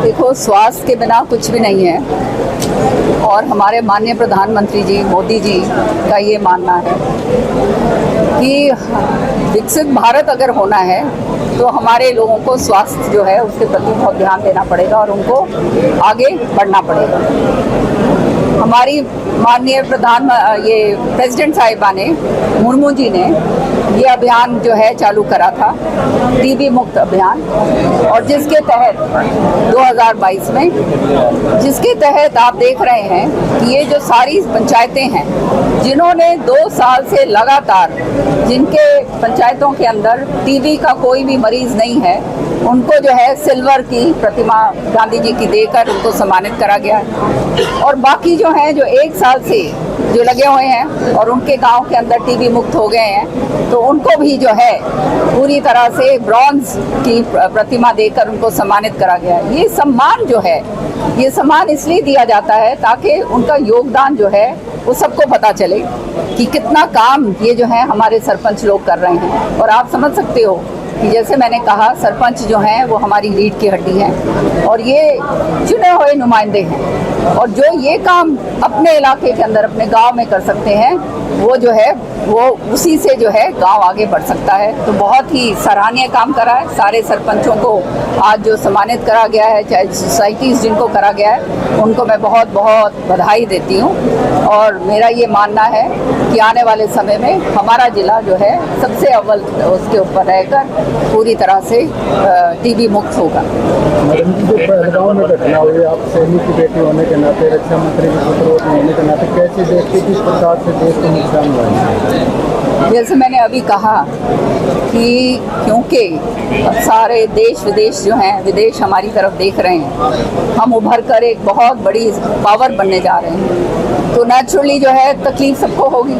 देखो, स्वास्थ्य के बिना कुछ भी नहीं है और हमारे माननीय प्रधानमंत्री जी मोदी जी का ये मानना है कि विकसित भारत अगर होना है तो हमारे लोगों को स्वास्थ्य जो है उसके प्रति बहुत ध्यान देना पड़ेगा और उनको आगे बढ़ना पड़ेगा। हमारी माननीय प्रेसिडेंट साहिबा ने मुर्मू जी ने ये अभियान जो है चालू करा था, टीबी मुक्त अभियान, और जिसके तहत 2022 में जिसके तहत आप देख रहे हैं कि ये जो सारी पंचायतें हैं जिन्होंने 2 साल से लगातार जिनके पंचायतों के अंदर टीबी का कोई भी मरीज नहीं है, उनको जो है सिल्वर की प्रतिमा गांधी जी की देकर उनको सम्मानित करा गया है। और बाकी जो हैं जो 1 साल से जो लगे हुए हैं और उनके गांव के अंदर टीबी मुक्त हो गए हैं, तो उनको भी जो है पूरी तरह से ब्रॉन्ज की प्रतिमा देकर उनको सम्मानित करा गया है। ये सम्मान जो है, ये सम्मान इसलिए दिया जाता है ताकि उनका योगदान जो है वो सबको पता चले कि कितना काम ये जो है हमारे सरपंच लोग कर रहे हैं। और आप समझ सकते हो कि जैसे मैंने कहा, सरपंच जो हैं वो हमारी रीढ़ की हड्डी हैं और ये चुने हुए नुमाइंदे हैं, और जो ये काम अपने इलाके के अंदर अपने गांव में कर सकते हैं वो जो है वो उसी से जो है गांव आगे बढ़ सकता है। तो बहुत ही सराहनीय काम करा है। सारे सरपंचों को आज जो सम्मानित करा गया है, चाहे सोसाइटीज़ जिनको करा गया है, उनको मैं बहुत बहुत बधाई देती हूँ। और मेरा ये मानना है कि आने वाले समय में हमारा ज़िला जो है सबसे अव्वल उसके ऊपर रहकर पूरी तरह से टीबी मुक्त होगा। मैडम जी, जो पहलगांव में घटना हुई, आप सैनिक की बेटी होने के नाते, रक्षा मंत्री के पुत्र होने के नाते कैसे देखते, किस प्रकार से देश को नुकसान हुआ है? जैसे मैंने अभी कहा कि क्योंकि अब सारे देश विदेश जो हैं, विदेश हमारी तरफ देख रहे हैं, हम उभर कर एक बहुत बड़ी पावर बनने जा रहे हैं, तो नेचुरली जो है तकलीफ सबको होगी।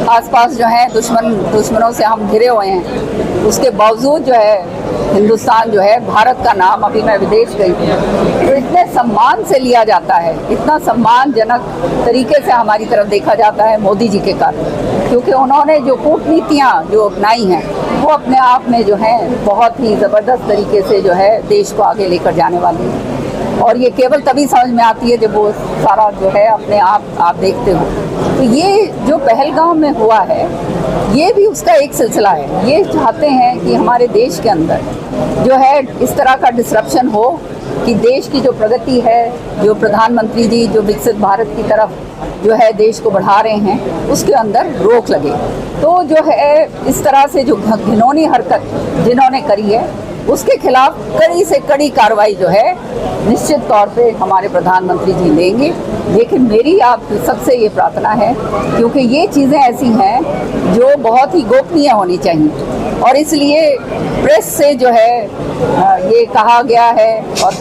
आसपास जो है दुश्मनों से हम घिरे हुए हैं, उसके बावजूद जो है हिंदुस्तान जो है, भारत का नाम, अभी मैं विदेश गई थी तो इतने सम्मान से लिया जाता है, इतना सम्मानजनक तरीके से हमारी तरफ देखा जाता है मोदी जी के कारण, क्योंकि उन्होंने जो कूटनीतियाँ जो अपनाई हैं वो अपने आप में जो है बहुत ही ज़बरदस्त तरीके से जो है देश को आगे लेकर जाने वाली है। और ये केवल तभी समझ में आती है जब वो सारा जो है अपने आप देखते हो। तो ये जो पहलगाम में हुआ है ये भी उसका एक सिलसिला है। ये चाहते हैं कि हमारे देश के अंदर जो है इस तरह का डिसरप्शन हो कि देश की जो प्रगति है, जो प्रधानमंत्री जी जो विकसित भारत की तरफ जो है देश को बढ़ा रहे हैं, उसके अंदर रोक लगे। तो जो है इस तरह से जो घिनौनी हरकत जिन्होंने करी है उसके खिलाफ कड़ी से कड़ी कार्रवाई जो है निश्चित तौर पे हमारे प्रधानमंत्री जी लेंगे। लेकिन मेरी आप सबसे ये प्रार्थना है, क्योंकि ये चीज़ें ऐसी हैं जो बहुत ही गोपनीय होनी चाहिए, और इसलिए प्रेस से जो है ये कहा गया है और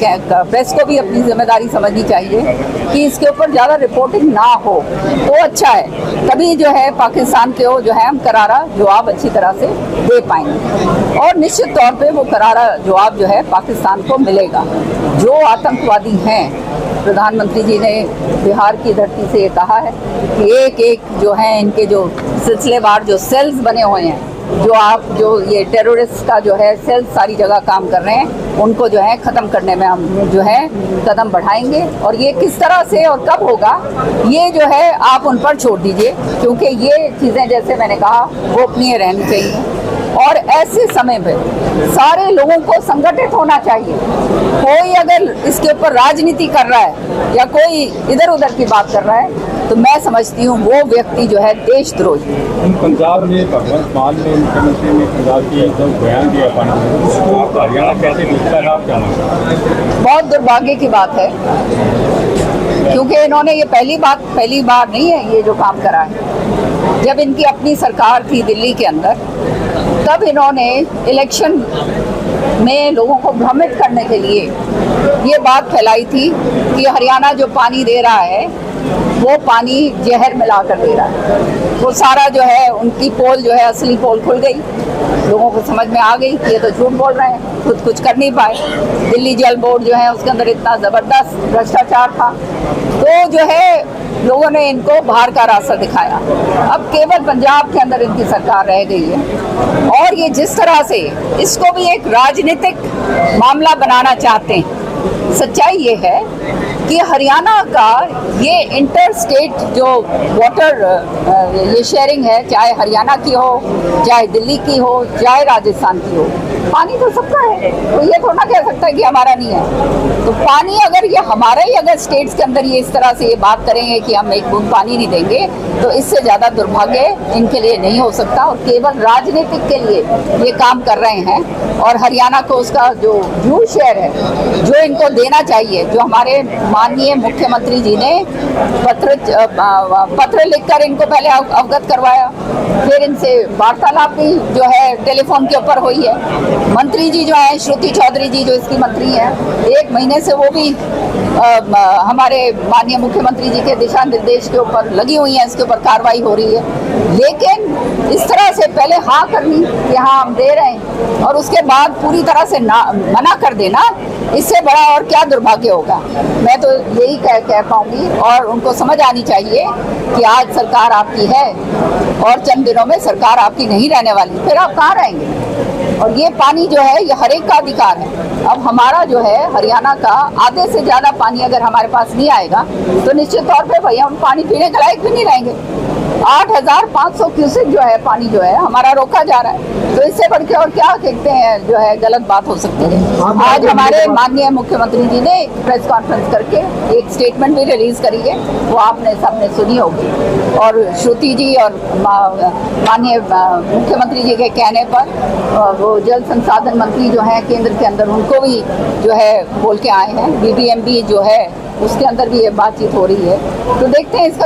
प्रेस को भी अपनी जिम्मेदारी समझनी चाहिए कि इसके ऊपर ज़्यादा रिपोर्टिंग ना हो तो अच्छा है। तभी जो है पाकिस्तान के जो है हम करारा जवाब अच्छी तरह से दे पाएंगे, और निश्चित तौर पे वो करारा जवाब जो है पाकिस्तान को मिलेगा। जो आतंकवादी हैं, प्रधानमंत्री जी ने बिहार की धरती से ये कहा है कि एक एक जो है इनके जो सिलसिलेवार जो सेल्स बने हुए हैं, जो ये टेररिस्ट का जो है सेल्स सारी जगह काम कर रहे हैं, उनको जो है ख़त्म करने में हम जो है कदम बढ़ाएंगे। और ये किस तरह से और कब होगा ये जो है आप उन पर छोड़ दीजिए, क्योंकि ये चीज़ें जैसे मैंने कहा गोपनीय रहनी चाहिए। और ऐसे समय पे सारे लोगों को संगठित होना चाहिए। कोई अगर इसके ऊपर राजनीति कर रहा है या कोई इधर उधर की बात कर रहा है तो मैं समझती हूँ वो व्यक्ति जो है देशद्रोही। पंजाब में भगवंत मान ने मुख्यमंत्री ने पंजाब की जो बयान दिया उसको हरियाणा कैसे दिखता है, आप क्या मानते हैं? बहुत दुर्भाग्य की बात है, क्योंकि इन्होंने ये पहली बार नहीं है ये जो काम करा है। जब इनकी अपनी सरकार थी दिल्ली के अंदर, तब इन्होंने इलेक्शन में लोगों को भ्रमित करने के लिए ये बात फैलाई थी कि हरियाणा जो पानी दे रहा है वो पानी जहर मिलाकर दे रहा है। वो सारा जो है उनकी पोल जो है असली पोल खुल गई, लोगों को समझ में आ गई कि ये तो झूठ बोल रहे हैं, खुद कुछ कर नहीं पाए। दिल्ली जल बोर्ड जो है उसके अंदर इतना ज़बरदस्त भ्रष्टाचार था, तो जो है लोगों ने इनको बाहर का रास्ता दिखाया। अब केवल पंजाब के अंदर इनकी सरकार रह गई है और ये जिस तरह से इसको भी एक राजनीतिक मामला बनाना चाहते हैं सच्चाई ये है कि हरियाणा का ये इंटर स्टेट जो वाटर ये शेयरिंग है, चाहे हरियाणा की हो, चाहे दिल्ली की हो, चाहे राजस्थान की हो, पानी तो सबका है। तो ये थोड़ा कह सकता है कि हमारा नहीं है। तो पानी अगर ये हमारा ही अगर स्टेट्स के अंदर ये इस तरह से ये बात करेंगे कि हम एक बूंद पानी नहीं देंगे, तो इससे ज़्यादा दुर्भाग्य इनके लिए नहीं हो सकता। और केवल राजनीतिक के लिए ये काम कर रहे हैं। और हरियाणा को उसका जो ड्यू शेयर है, जो इनको देना चाहिए, जो हमारे माननीय मुख्यमंत्री जी ने पत्र लिखकर इनको पहले अवगत करवाया, फिर इनसे वार्तालाप भी जो है टेलीफोन के ऊपर हुई है। मंत्री जी जो है श्रुति चौधरी जी जो इसकी मंत्री हैं, 1 महीने से वो भी हमारे माननीय मुख्यमंत्री जी के दिशा निर्देश के ऊपर लगी हुई हैं, इसके ऊपर कार्रवाई हो रही है। लेकिन इस तरह से पहले हाँ करनी कि हाँ हम दे रहे हैं, और उसके बाद पूरी तरह से मना कर देना, इससे बड़ा और क्या दुर्भाग्य होगा। मैं तो यही कह पाऊंगी, और उनको समझ आनी चाहिए कि आज सरकार आपकी है और चंद दिनों में सरकार आपकी नहीं रहने वाली, फिर आप कहाँ रहेंगे। और ये पानी जो है ये हर एक का अधिकार है। अब हमारा जो है हरियाणा का आधे से ज़्यादा पानी अगर हमारे पास नहीं आएगा, तो निश्चित तौर पे भैया हम पानी पीने के लायक भी नहीं रहेंगे। 8,500 क्यूसेक जो है पानी जो है हमारा रोका जा रहा है, तो इससे बढ़ के और क्या कहते हैं जो है गलत बात हो सकती है। आज हमारे माननीय मुख्यमंत्री जी ने प्रेस कॉन्फ्रेंस करके एक स्टेटमेंट भी रिलीज करी है, वो आपने सबने सुनी होगी। और श्रुति जी और माननीय मुख्यमंत्री जी के कहने पर वो जल संसाधन मंत्री जो हैं केंद्र के अंदर, उनको भी जो है बोल के आए हैं। BBMP जो है उसके अंदर भी ये बातचीत हो रही है, तो देखते हैं इसका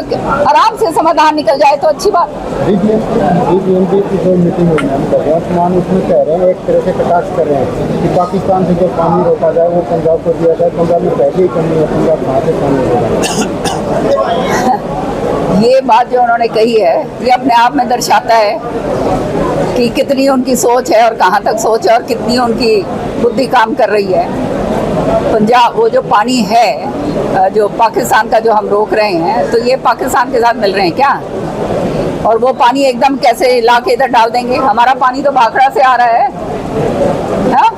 आराम से समाधान निकल जाए तो अच्छी बात। BBMP की जो मीटिंग हुई है भगवंत मान उसमें कह रहे हैं, एक तरह से कटाक्ष कर रहे हैं कि पाकिस्तान से जो पानी रोका जाए वो पंजाब को दिया जाए, पंजाब में पहले ही कमी है, पंजाब कहाँ से पानी होगा। ये बात जो उन्होंने कही है ये अपने आप में दर्शाता है कि कितनी उनकी सोच है और कहाँ तक सोच है और कितनी उनकी बुद्धि काम कर रही है। पंजाब वो जो पानी है जो पाकिस्तान का जो हम रोक रहे हैं, तो ये पाकिस्तान के साथ मिल रहे हैं क्या? और वो पानी एकदम कैसे ला के इधर डाल देंगे? हमारा पानी तो भाखड़ा से आ रहा है। हाँ?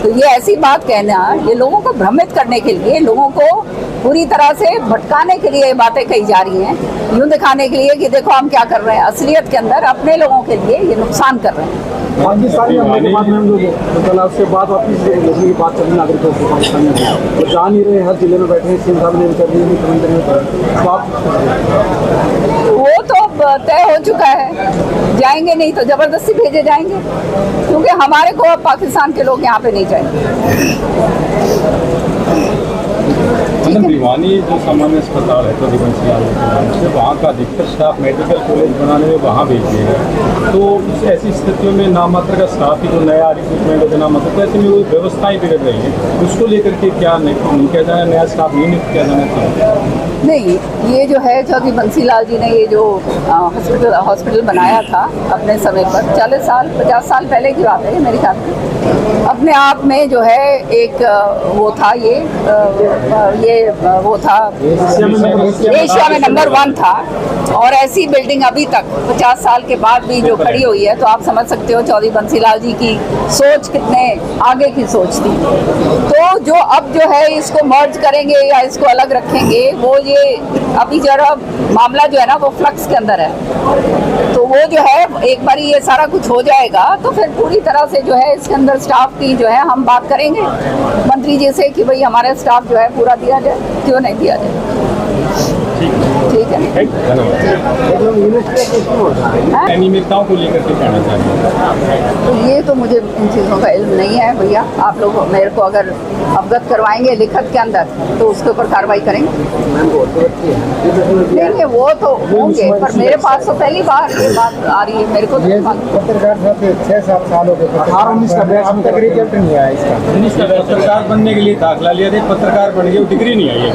तो ये ऐसी बात कहना, ये लोगों को भ्रमित करने के लिए, लोगों को पूरी तरह से भटकाने के लिए ये बातें कही जा रही हैं, यूं दिखाने के लिए कि देखो हम क्या कर रहे हैं। असलियत के अंदर अपने लोगों के लिए ये नुकसान कर रहे हैं। पाकिस्तानी हमले के बाद में हम लोग तो उसके बाद वापिस देखने की बात चली नागरिकों को पाकिस्तान में, वो जा नहीं रहे, हर जिले में बैठे हैं, सिंध साहब ने कर दी, मुख्यमंत्री ने कर दी। वो तो तय हो चुका है, जाएंगे नहीं तो जबरदस्ती भेजे जाएंगे, क्योंकि हमारे को अब पाकिस्तान के लोग यहाँ पे नहीं चाहिए। भिवानी जो सामान्य अस्पताल है तो वहाँ का अधिकतर स्टाफ मेडिकल कॉलेज बनाने में वहाँ भेज दिया गया, तो ऐसी स्थितियों में नामात्र का स्टाफ ही जो नया रिक्रूटमेंट होगा नामात्र, तो ऐसे में वो व्यवस्थाएं बिगड़ रही हैं, उसको लेकर के क्या नहीं किया जाए, नया स्टाफ नहीं नियुक्त किया जाना चाहिए? नहीं, ये जो है चौधरी बंसीलाल जी ने ये जो हॉस्पिटल बनाया था अपने समय पर, 40 साल 50 साल पहले की बात है मेरे ख्याल में, अपने आप में जो है एक वो था ये वो था एशिया में नंबर 1 था। और ऐसी बिल्डिंग अभी तक 50 साल के बाद भी जो खड़ी हुई है, तो आप समझ सकते हो चौधरी बंसीलाल जी की सोच कितने आगे की सोच थी। तो जो अब जो है इसको मर्ज करेंगे या इसको अलग रखेंगे, वो ये अभी जरा मामला जो है ना वो फ्लक्स के अंदर है। तो वो जो है एक बार ये सारा कुछ हो जाएगा तो फिर पूरी तरह से जो है इसके अंदर स्टाफ की जो है हम बात करेंगे मंत्री जी से कि भाई हमारा स्टाफ जो है पूरा दिया जाए, क्यों नहीं दिया जाए। ठीक है, अनियमितताओं को लेकर के कहना चाहिए। तो ये तो मुझे इन चीज़ों का इल्म नहीं है भैया, आप लोग मेरे को अगर अवगत करवाएंगे लिखत के अंदर तो उसके ऊपर कार्रवाई करेंगे। नहीं वो तो होंगे, पर मेरे पास तो पहली बार ये बात आ रही है मेरे को। पत्रकार साहब 6-7 साल हो गए, 18-19 का अब तक रिजल्ट नहीं आया इसका। पत्रकार बनने के लिए दाखिला लिया था, पत्रकार बन गए, डिग्री नहीं आई है।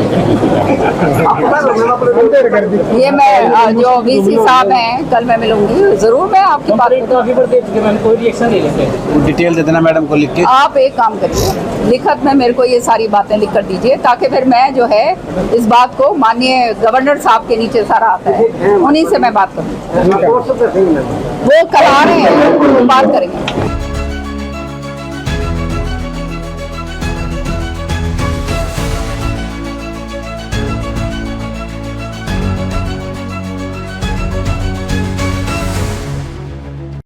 ये मैं जो VC साहब हैं कल मैं मिलूंगी, जरूर मैं आपकी बात कोई रिएक्शन नहीं लेते, डिटेल दे देना मैडम को लिख के। आप एक काम करिए, लिखत में मेरे को ये सारी बातें लिख कर दीजिए, ताकि फिर मैं जो है इस बात को माननीय गवर्नर साहब के नीचे सारा आता है, उन्हीं से मैं बात करूँ। वो कल आ रहे हैं, बात करेंगे।